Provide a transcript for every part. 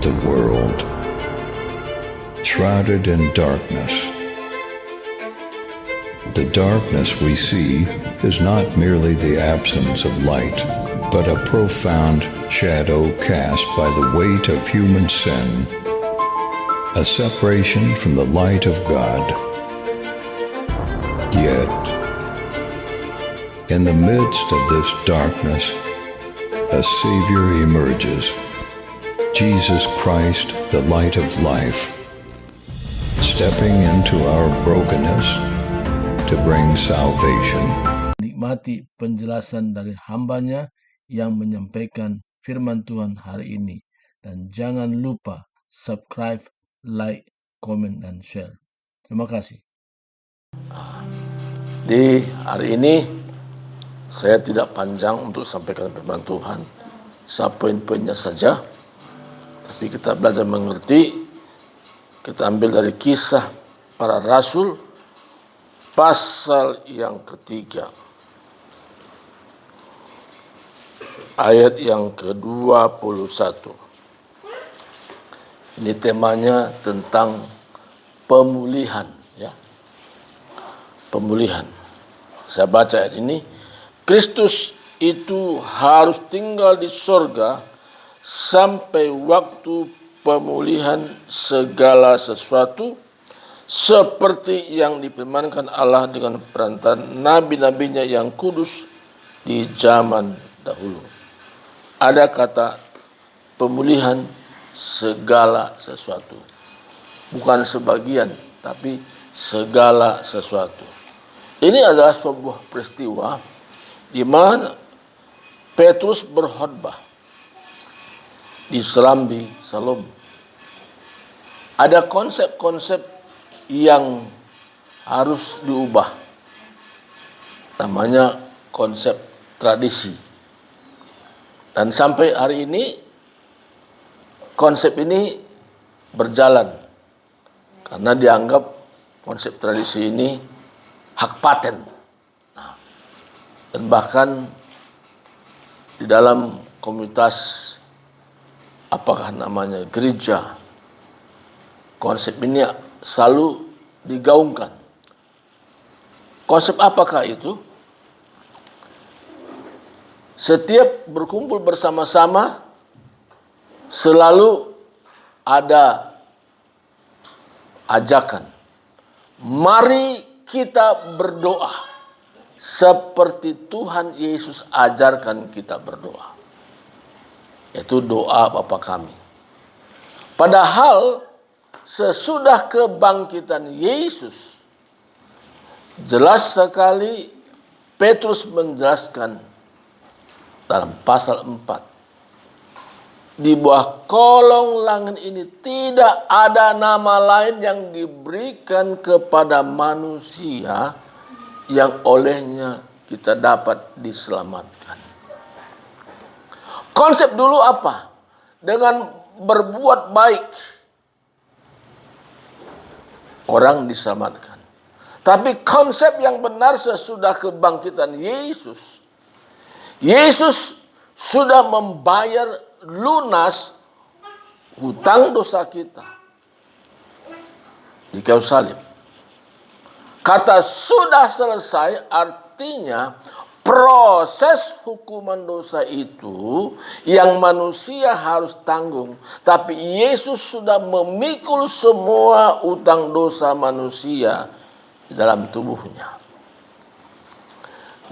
the world, shrouded in darkness. The darkness we see is not merely the absence of light, but a profound shadow cast by the weight of human sin, a separation from the light of God. Yet, in the midst of this darkness, a Savior emerges, Jesus Christ, the light of life, stepping into our brokenness to bring salvation. Nikmati penjelasan dari hambanya yang menyampaikan firman Tuhan hari ini. Dan jangan lupa subscribe, like, komen, dan share. Terima kasih. Di hari ini saya tidak panjang untuk sampaikan firman Tuhan, poin-poinnya saja. Tapi kita belajar mengerti. Kita ambil dari Kisah Para Rasul pasal yang ketiga, ayat yang ke-21. Ini temanya tentang pemulihan, ya. Pemulihan. Saya baca ayat ini. Kristus itu harus tinggal di sorga sampai waktu pemulihan segala sesuatu, seperti yang difirmankan Allah dengan perantara nabi-nabinya yang kudus di zaman dahulu. Ada kata pemulihan segala sesuatu. Bukan sebagian, tapi segala sesuatu. Ini adalah sebuah peristiwa di mana Petrus berkhotbah di Serambi Salom. Ada konsep-konsep yang harus diubah. Namanya konsep tradisi. Dan sampai hari ini konsep ini berjalan. Karena dianggap konsep tradisi ini hak paten. Nah, dan bahkan di dalam komunitas apakah namanya gereja, konsep ini selalu digaungkan. Konsep apakah itu? Setiap berkumpul bersama-sama selalu ada ajakan. Mari kita berdoa seperti Tuhan Yesus ajarkan kita berdoa. Yaitu doa Bapa kami. Padahal sesudah kebangkitan Yesus, jelas sekali Petrus menjelaskan dalam pasal 4. Di bawah kolong langit ini tidak ada nama lain yang diberikan kepada manusia yang olehnya kita dapat diselamatkan. Konsep dulu apa? Dengan berbuat baik orang diselamatkan. Tapi konsep yang benar sesudah kebangkitan Yesus, Yesus sudah membayar lunas hutang dosa kita di kayu salib. Kata sudah selesai artinya proses hukuman dosa itu yang manusia harus tanggung. Tapi Yesus sudah memikul semua utang dosa manusia di dalam tubuhnya.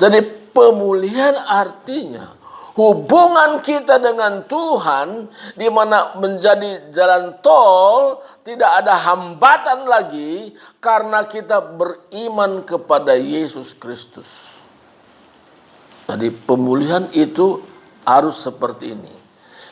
Jadi pemulihan artinya hubungan kita dengan Tuhan di mana menjadi jalan tol, tidak ada hambatan lagi karena kita beriman kepada Yesus Kristus. Jadi pemulihan itu harus seperti ini.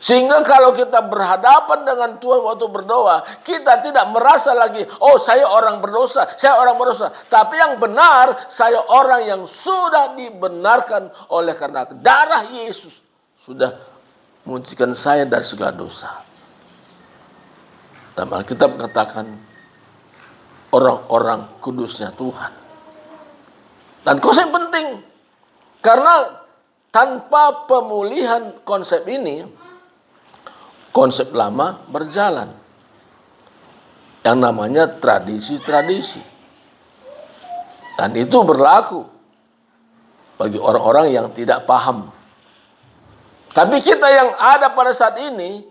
Sehingga kalau kita berhadapan dengan Tuhan waktu berdoa, kita tidak merasa lagi, oh saya orang berdosa, saya orang berdosa. Tapi yang benar, saya orang yang sudah dibenarkan oleh karena darah Yesus. Sudah mensucikan saya dari segala dosa. Dalam Alkitab katakan, orang-orang kudusnya Tuhan. Dan konsep penting, karena tanpa pemulihan konsep ini, konsep lama berjalan. Yang namanya tradisi-tradisi. Dan itu berlaku bagi orang-orang yang tidak paham. Tapi kita yang ada pada saat ini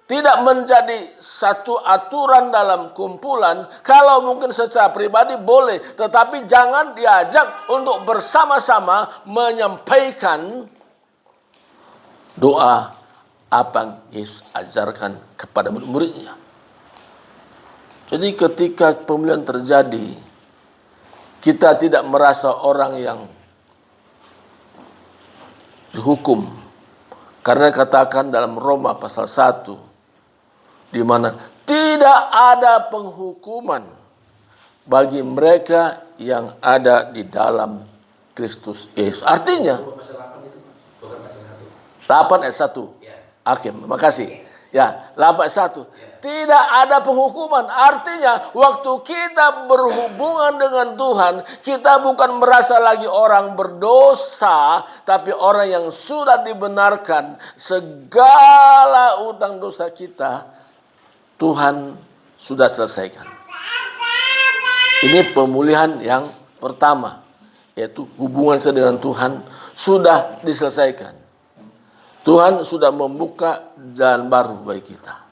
tidak menjadi satu aturan dalam kumpulan. Kalau mungkin secara pribadi boleh, tetapi jangan diajak untuk bersama-sama menyampaikan doa apa yang Yesus ajarkan kepada murid-muridnya. Jadi ketika pemilihan terjadi, kita tidak merasa orang yang dihukum. Karena katakan dalam Roma pasal 1, di mana tidak ada penghukuman bagi mereka yang ada di dalam Kristus Yesus. Artinya, 8 ayat 1. Oke, makasih. Ya, 8 ayat 1. Tidak ada penghukuman. Artinya, waktu kita berhubungan dengan Tuhan, kita bukan merasa lagi orang berdosa, tapi orang yang sudah dibenarkan. Segala utang dosa kita, Tuhan sudah selesaikan. Ini pemulihan yang pertama, yaitu hubungan kita dengan Tuhan sudah diselesaikan. Tuhan sudah membuka jalan baru bagi kita.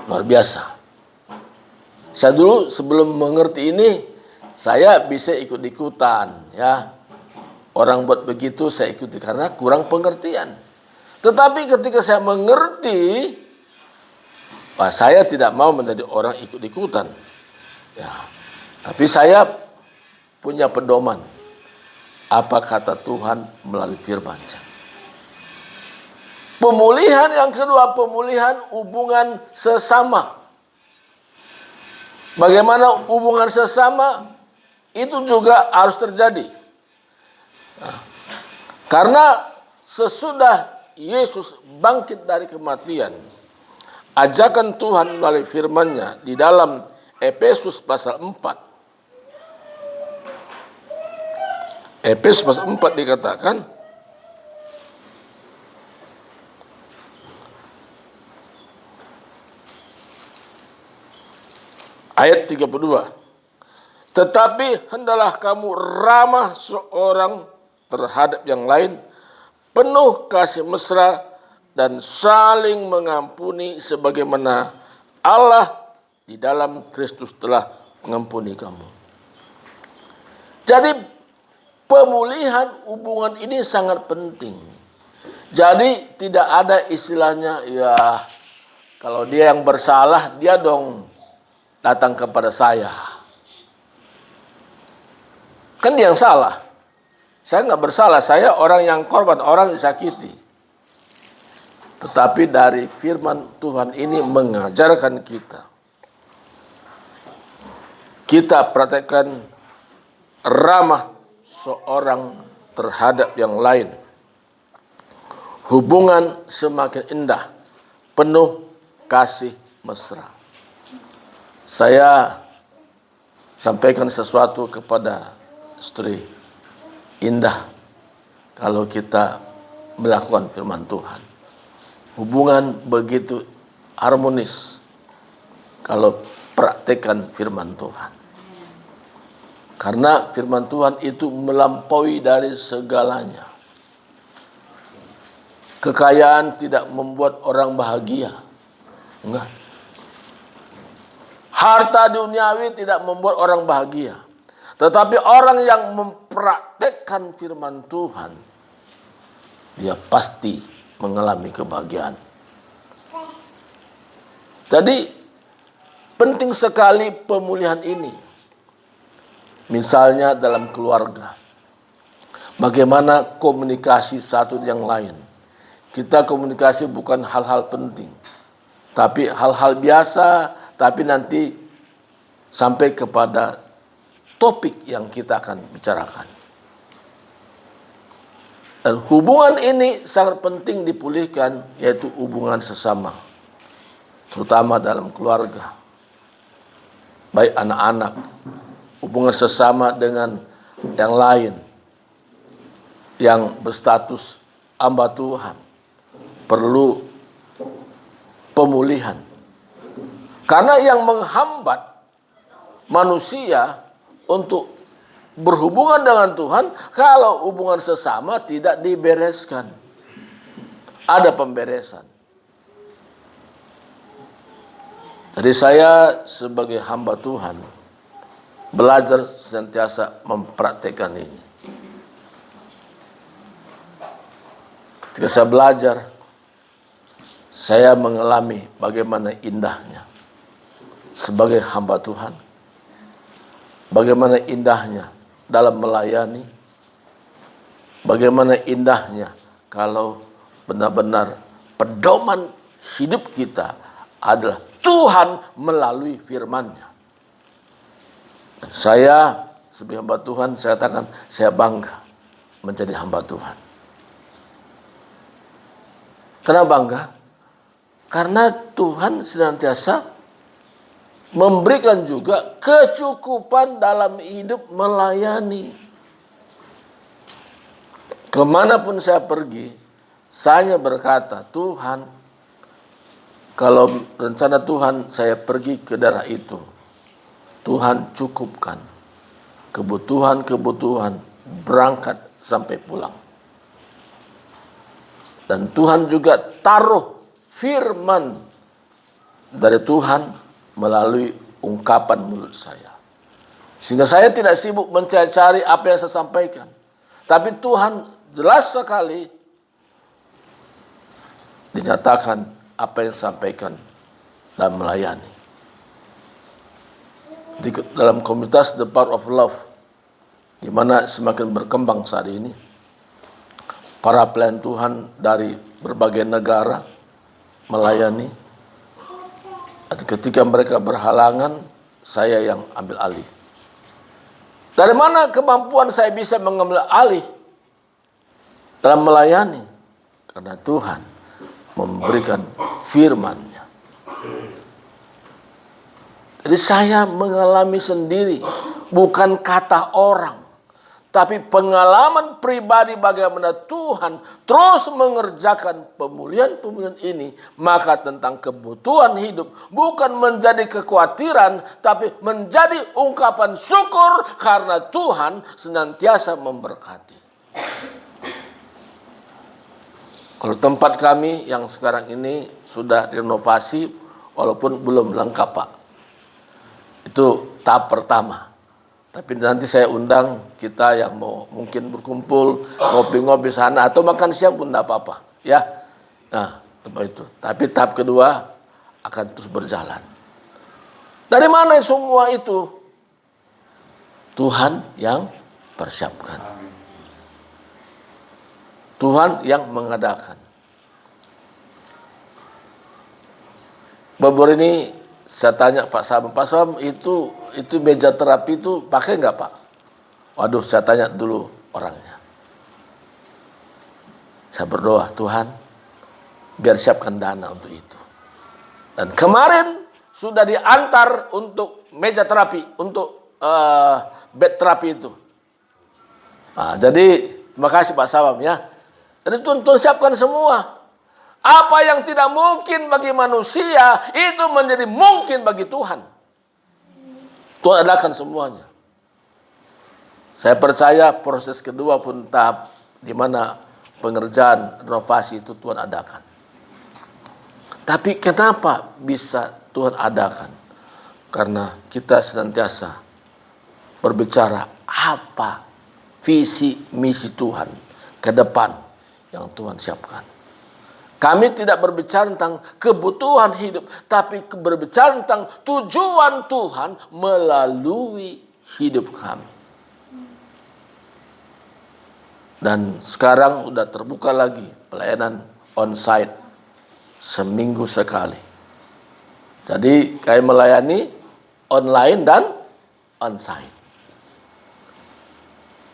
Luar biasa. Saya dulu sebelum mengerti ini, saya bisa ikut-ikutan, ya. Orang buat begitu saya ikuti karena kurang pengertian. Tetapi ketika saya mengerti, saya tidak mau menjadi orang ikut-ikutan. Ya. Tapi saya punya pedoman. Apa kata Tuhan melalui firman-Nya. Pemulihan yang kedua, pemulihan hubungan sesama. Bagaimana hubungan sesama itu juga harus terjadi. Nah, karena sesudah Yesus bangkit dari kematian, ajakan Tuhan melalui firman-Nya di dalam Efesus pasal 4. Efesus pasal 4 dikatakan, ayat 32. Tetapi hendaklah kamu ramah seorang terhadap yang lain, penuh kasih mesra dan saling mengampuni sebagaimana Allah di dalam Kristus telah mengampuni kamu. Jadi pemulihan hubungan ini sangat penting. Jadi tidak ada istilahnya, ya kalau dia yang bersalah, dia dong datang kepada saya. Kan dia yang salah. Saya nggak bersalah, saya orang yang korban, orang disakiti. Tetapi dari firman Tuhan ini mengajarkan kita praktekkan ramah seorang terhadap yang lain. Hubungan semakin indah, penuh kasih mesra. Saya sampaikan sesuatu kepada istri. Indah kalau kita melakukan firman Tuhan. Hubungan begitu harmonis kalau praktekkan firman Tuhan. Karena firman Tuhan itu melampaui dari segalanya. Kekayaan tidak membuat orang bahagia. Enggak. Harta duniawi tidak membuat orang bahagia. Tetapi orang yang mempraktekkan firman Tuhan, dia pasti mengalami kebahagiaan. Jadi penting sekali pemulihan ini. Misalnya dalam keluarga. Bagaimana komunikasi satu yang lain. Kita komunikasi bukan hal-hal penting. Tapi hal-hal biasa, tapi nanti sampai kepada topik yang kita akan bicarakan. Dan hubungan ini sangat penting dipulihkan, yaitu hubungan sesama. Terutama dalam keluarga. Baik anak-anak, hubungan sesama dengan yang lain. Yang berstatus hamba Tuhan. Perlu pemulihan. Karena yang menghambat manusia untuk berhubungan dengan Tuhan, kalau hubungan sesama tidak dibereskan. Ada pemberesan. Jadi saya sebagai hamba Tuhan belajar senantiasa mempraktekkan ini. Ketika saya belajar, saya mengalami bagaimana indahnya sebagai hamba Tuhan, bagaimana indahnya dalam melayani, bagaimana indahnya kalau benar-benar pedoman hidup kita adalah Tuhan melalui firman-Nya. Dan saya sebagai hamba Tuhan, saya katakan saya bangga menjadi hamba Tuhan. Kenapa bangga? Karena Tuhan senantiasa memberikan juga kecukupan dalam hidup melayani. Kemanapun saya pergi, saya berkata, Tuhan, kalau rencana Tuhan saya pergi ke daerah itu, Tuhan cukupkan kebutuhan-kebutuhan berangkat sampai pulang. Dan Tuhan juga taruh firman dari Tuhan melalui ungkapan mulut saya. Sehingga saya tidak sibuk mencari-cari apa yang saya sampaikan. Tapi Tuhan jelas sekali dinyatakan apa yang disampaikan dan melayani. Di dalam komunitas The Power of Love, di mana semakin berkembang saat ini, para pelayan Tuhan dari berbagai negara melayani. Dan ketika mereka berhalangan, saya yang ambil alih. Dari mana kemampuan saya bisa mengambil alih dalam melayani? Karena Tuhan memberikan firman-Nya. Jadi saya mengalami sendiri, bukan kata orang, tapi pengalaman pribadi bagaimana Tuhan terus mengerjakan pemulihan-pemulihan ini. Maka tentang kebutuhan hidup bukan menjadi kekhawatiran, tapi menjadi ungkapan syukur karena Tuhan senantiasa memberkati. Kalau tempat kami yang sekarang ini sudah renovasi, walaupun belum lengkap Pak. Itu tahap pertama. Tapi nanti saya undang kita yang mau mungkin berkumpul, ngopi-ngopi sana, atau makan siang pun tidak apa-apa. Ya, nah tempat itu. Tapi tahap kedua akan terus berjalan. Dari mana semua itu? Tuhan yang persiapkan. Tuhan yang mengadakan. Baru ini saya tanya Pak Sam itu meja terapi itu pakai nggak Pak? Waduh, saya tanya dulu orangnya. Saya berdoa, Tuhan, biar siapkan dana untuk itu. Dan kemarin sudah diantar untuk meja terapi, untuk bed terapi itu. Nah, jadi terima kasih Pak Sawam ya. Jadi Tuhan siapkan semua. Apa yang tidak mungkin bagi manusia, itu menjadi mungkin bagi Tuhan. Tuhan adakan semuanya. Saya percaya proses kedua pun tahap di mana pengerjaan renovasi itu Tuhan adakan. Tapi kenapa bisa Tuhan adakan? Karena kita senantiasa berbicara apa visi misi Tuhan ke depan yang Tuhan siapkan. Kami tidak berbicara tentang kebutuhan hidup, tapi berbicara tentang tujuan Tuhan melalui hidup kami. Dan sekarang sudah terbuka lagi pelayanan on-site seminggu sekali. Jadi kami melayani online dan on-site.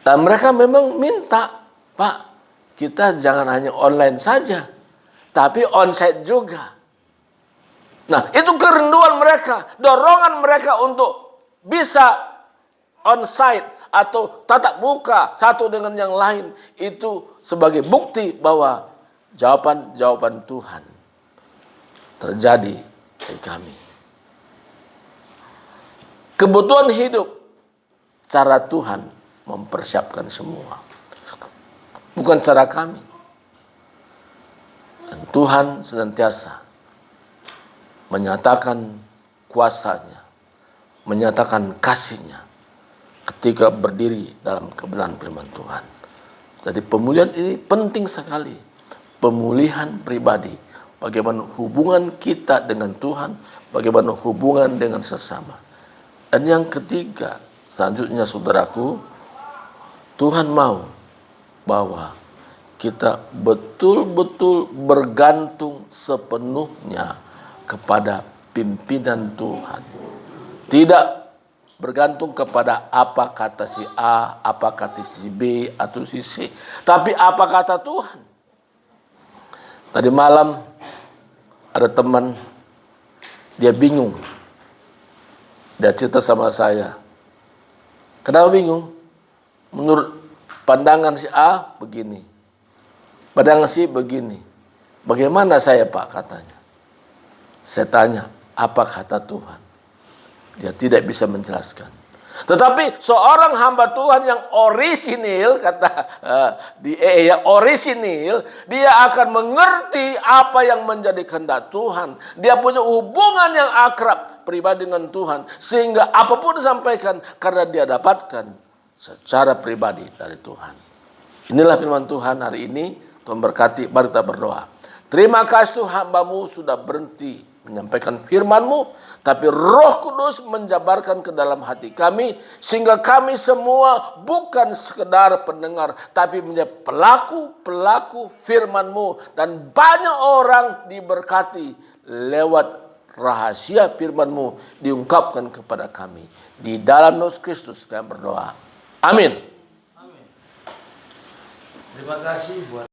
Dan mereka memang minta, Pak, kita jangan hanya online saja, tapi on-site juga. Nah, itu kerinduan mereka, dorongan mereka untuk bisa on-site atau tatap muka satu dengan yang lain. Itu sebagai bukti bahwa jawaban-jawaban Tuhan terjadi bagi kami. Kebutuhan hidup, cara Tuhan mempersiapkan semua. Bukan cara kami. Dan Tuhan senantiasa menyatakan kuasa-Nya, menyatakan kasih-Nya ketika berdiri dalam kebenaran firman Tuhan. Jadi pemulihan ini penting sekali. Pemulihan pribadi. Bagaimana hubungan kita dengan Tuhan, bagaimana hubungan dengan sesama. Dan yang ketiga, selanjutnya saudaraku, Tuhan mau bahwa kita betul-betul bergantung sepenuhnya kepada pimpinan Tuhan. Tidak bergantung kepada apa kata si A, apa kata si B, atau si C. Tapi apa kata Tuhan. Tadi malam ada teman, dia bingung. Dia cerita sama saya. Kenapa bingung? Menurut pandangan si A begini. Pandangan si begini. Bagaimana saya Pak katanya? Saya tanya, apa kata Tuhan? Dia tidak bisa menjelaskan. Tetapi seorang hamba Tuhan yang orisinil, kata orisinil, dia akan mengerti apa yang menjadi kehendak Tuhan. Dia punya hubungan yang akrab pribadi dengan Tuhan. Sehingga apapun disampaikan, karena dia dapatkan secara pribadi dari Tuhan. Inilah firman Tuhan hari ini. Tuhan berkati, mari kita berdoa. Terima kasih Tuhan, hamba-Mu sudah berhenti menyampaikan firman-Mu, tapi Roh Kudus menjabarkan ke dalam hati kami, sehingga kami semua bukan sekedar pendengar, tapi menjadi pelaku-pelaku firman-Mu, dan banyak orang diberkati lewat rahasia firman-Mu diungkapkan kepada kami. Di dalam nama Kristus kami berdoa. Amin. Terima kasih buat